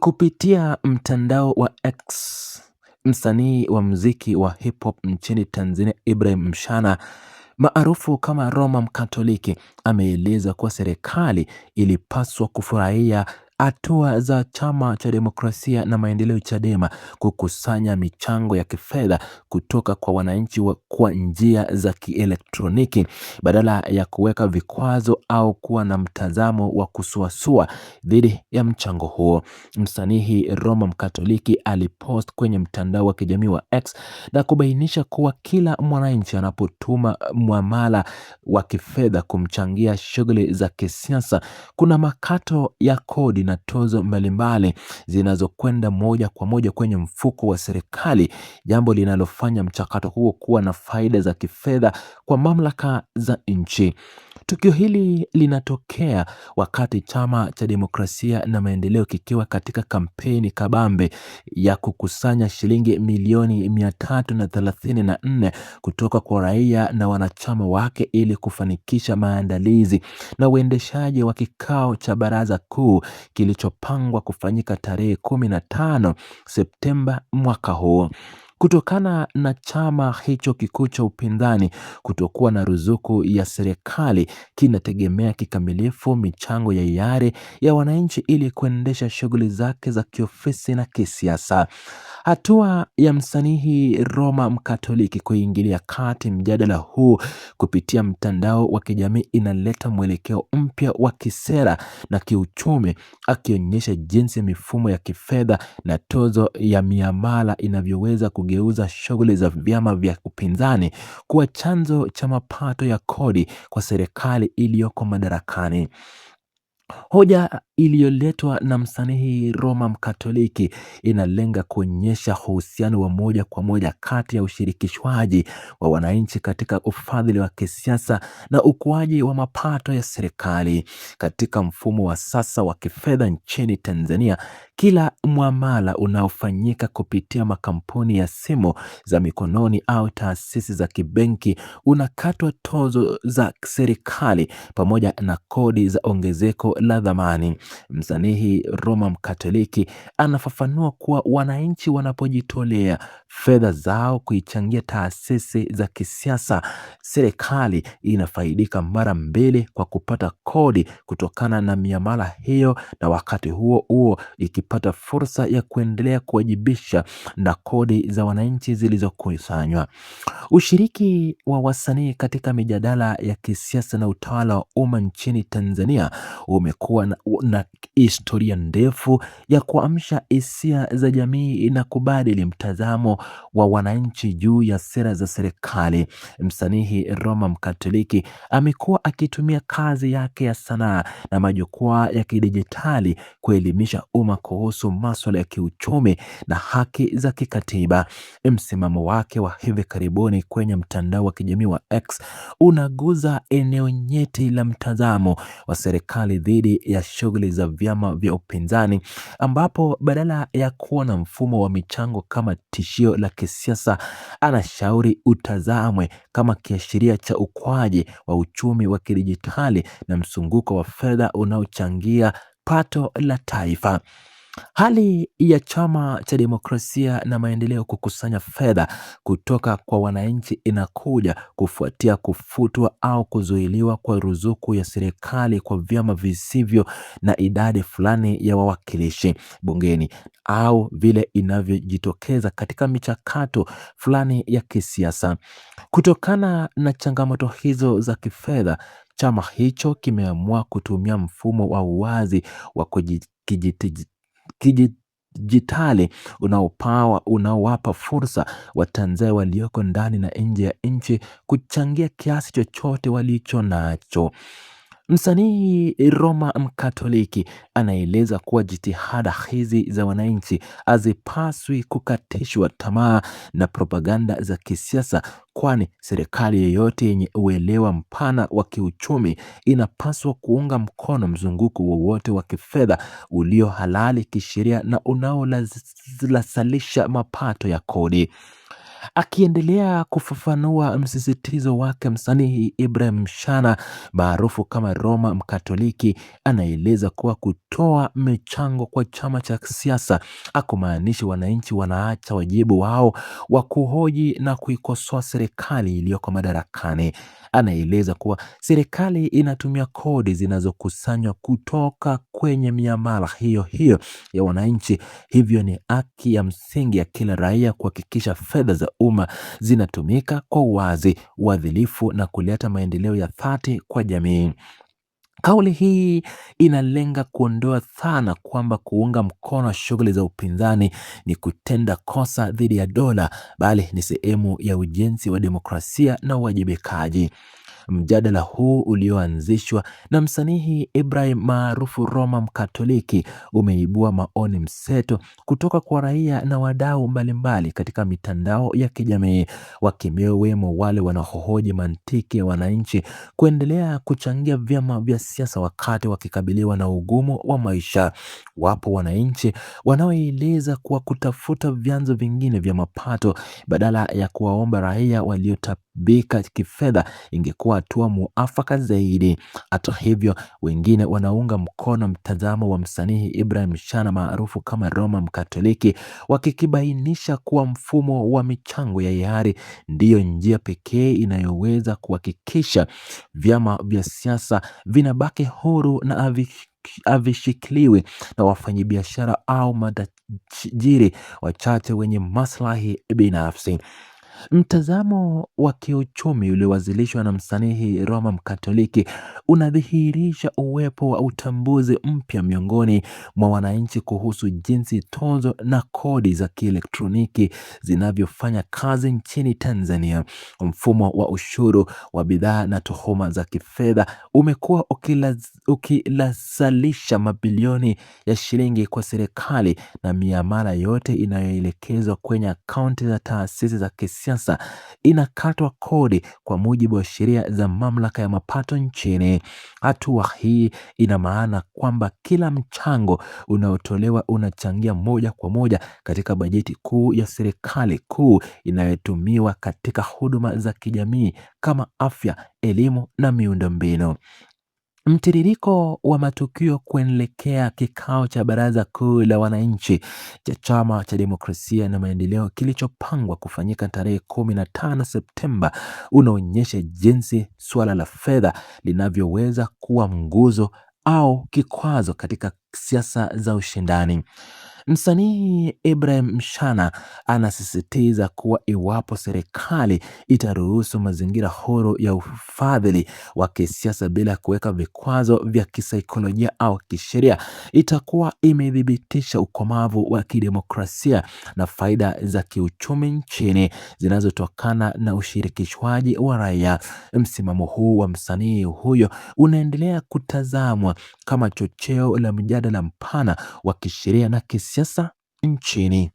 Kupitia mtandao wa X, msanii wa muziki wa hip hop nchini Tanzania Ibrahim Mshana maarufu kama Roma Mkatoliki ameeleza kuwa serikali ilipaswa kufurahia hatua za Chama cha Demokrasia na Maendeleo Chadema kukusanya michango ya kifedha kutoka kwa wananchi kwa njia za kielektroniki badala ya kuweka vikwazo au kuwa na mtazamo wa kusuasua dhidi ya mchango huo. Msanii Roma Mkatoliki alipost kwenye mtandao wa kijamii wa X na kubainisha kuwa kila mwananchi anapotuma muamala wa kifedha kumchangia shughuli za kisiasa, kuna makato ya kodi na tozo mbalimbali zinazokwenda moja kwa moja kwenye mfuko wa serikali, jambo linalofanya mchakato huo kuwa na faida za kifedha kwa mamlaka za nchi. Tukio hili linatokea wakati Chama cha Demokrasia na Maendeleo kikiwa katika kampeni kabambe ya kukusanya shilingi milioni 334 kutoka kwa raia na wanachama wake ili kufanikisha maandalizi na uendeshaji wa kikao cha baraza kuu kilichopangwa kufanyika tarehe 15 Septemba mwaka huu. Kutokana na chama hicho kikuu cha upinzani kutokuwa na ruzuku ya serikali, kinategemea kikamilifu michango ya hiari ya wananchi ili kuendesha shughuli zake za kiofisi na kisiasa. Hatua ya msanii Roma Mkatoliki kuingilia kati mjadala huu kupitia mtandao wa kijamii inaleta mwelekeo mpya wa kisera na kiuchumi, akionyesha jinsi mifumo ya kifedha na tozo ya miamala inavyoweza kugeuza shughuli za vyama vya upinzani kuwa chanzo cha mapato ya kodi kwa serikali iliyoko madarakani. Hoja iliyoletwa na msanii Roma Mkatoliki inalenga kuonyesha uhusiano wa moja kwa moja kati ya ushirikishwaji wa wananchi katika ufadhili wa kisiasa na ukuaji wa mapato ya serikali. Katika mfumo wa sasa wa kifedha nchini Tanzania, kila muamala unaofanyika kupitia makampuni ya simu za mikononi au taasisi za kibenki unakatwa tozo za serikali pamoja na kodi za ongezeko la dhamani. Msanii Roma Mkatoliki anafafanua kuwa wananchi wanapojitolea fedha zao kuichangia taasisi za kisiasa, serikali inafaidika mara mbili kwa kupata kodi kutokana na miamala hiyo, na wakati huo huo ikipata fursa ya kuendelea kuwajibisha na kodi za wananchi zilizokusanywa. Ushiriki wa wasanii katika mijadala ya kisiasa na utawala wa umma nchini Tanzania umekuwa na historia ndefu ya kuamsha hisia za jamii na kubadili mtazamo wa wananchi juu ya sera za serikali. Msanii Roma Mkatoliki amekuwa akitumia kazi yake ya sanaa na majukwaa ya kidijitali kuelimisha umma kuhusu masuala ya kiuchumi na haki za kikatiba. Msimamo wake wa hivi karibuni kwenye mtandao wa kijamii wa X unaguza eneo nyeti la mtazamo wa serikali dhidi ya shughuli za vyama vya upinzani, ambapo badala ya kuona mfumo wa michango kama tishio la kisiasa, anashauri utazamwe kama kiashiria cha ukuaji wa uchumi wa kidijitali na mzunguko wa fedha unaochangia pato la taifa. Hali ya Chama cha Demokrasia na Maendeleo kukusanya fedha kutoka kwa wananchi inakuja kufuatia kufutwa au kuzuiliwa kwa ruzuku ya serikali kwa vyama visivyo na idadi fulani ya wawakilishi bungeni, au vile inavyojitokeza katika michakato fulani ya kisiasa. Kutokana na changamoto hizo za kifedha, chama hicho kimeamua kutumia mfumo wa uwazi wa kidijitali unaowapa fursa Watanzania walioko ndani na nje ya nchi kuchangia kiasi chochote walicho nacho. Msanii Roma Mkatoliki anaeleza kuwa jitihada hizi za wananchi hazipaswi kukatishwa tamaa na propaganda za kisiasa, kwani serikali yoyote yenye uelewa mpana wa kiuchumi inapaswa kuunga mkono mzunguko wowote wa kifedha ulio halali kisheria na unaolasalisha mapato ya kodi. Akiendelea kufafanua msisitizo wake, msanii Ibrahim Mshana maarufu kama Roma Mkatoliki anaeleza kuwa kutoa michango kwa chama cha siasa hakumaanishi wananchi wanaacha wajibu wao wa kuhoji na kuikosoa serikali iliyoko madarakani. Anaeleza kuwa serikali inatumia kodi zinazokusanywa kutoka kwenye miamala hiyo hiyo ya wananchi. Hivyo ni haki ya msingi ya kila raia kuhakikisha fedha za umma zinatumika kwa uwazi, uadilifu na kuleta maendeleo ya dhati kwa jamii. Kauli hii inalenga kuondoa dhana kwamba kuunga mkono shughuli za upinzani ni kutenda kosa dhidi ya dola, bali ni sehemu ya ujenzi wa demokrasia na uwajibikaji. Mjadala huu ulioanzishwa na msanii Ibrahim maarufu Roma Mkatoliki umeibua maoni mseto kutoka kwa raia na wadau mbalimbali katika mitandao ya kijamii, wakiwemo wale wanaohoji mantiki ya wananchi kuendelea kuchangia vyama vya siasa wakati wakikabiliwa na ugumu wa maisha. Wapo wananchi wanaoeleza kuwa kutafuta vyanzo vingine vya mapato badala ya kuwaomba raia waliotabika kifedha ingekuwa hatua muafaka zaidi. Hata hivyo, wengine wanaunga mkono mtazamo wa msanii Ibrahim Mshana maarufu kama Roma Mkatoliki, wakikibainisha kuwa mfumo wa michango ya hiari ndiyo njia pekee inayoweza kuhakikisha vyama vya siasa vinabaki huru na havishikiliwi na wafanyabiashara au matajiri wachache wenye maslahi binafsi. Mtazamo wa kiuchumi uliowasilishwa na msanii Roma Mkatoliki unadhihirisha uwepo wa utambuzi mpya miongoni mwa wananchi kuhusu jinsi tozo na kodi za kielektroniki zinavyofanya kazi nchini Tanzania. Mfumo wa ushuru wa bidhaa na tuhuma za kifedha umekuwa ukilazalisha mabilioni ya shilingi kwa serikali, na miamala yote inayoelekezwa kwenye akaunti za taasisi za kisiasa inakatwa kodi kwa mujibu wa sheria za mamlaka ya mapato nchini. Hatua hii ina maana kwamba kila mchango unaotolewa unachangia moja kwa moja katika bajeti kuu ya serikali kuu inayotumiwa katika huduma za kijamii kama afya, elimu na miundombinu. Mtiririko wa matukio kuelekea kikao cha Baraza Kuu la Wananchi cha Chama cha Demokrasia na Maendeleo kilichopangwa kufanyika tarehe 15 Septemba unaonyesha jinsi suala la fedha linavyoweza kuwa nguzo au kikwazo katika siasa za ushindani. Msanii Ibrahim Mshana anasisitiza kuwa iwapo serikali itaruhusu mazingira huru ya ufadhili wa kisiasa bila kuweka vikwazo vya kisaikolojia au kisheria, itakuwa imedhibitisha ukomavu wa kidemokrasia na faida za kiuchumi nchini zinazotokana na ushirikishwaji wa raia. Msimamo huu wa msanii huyo unaendelea kutazamwa kama chocheo la mjadala mpana wa kisheria na kisiasa nchini.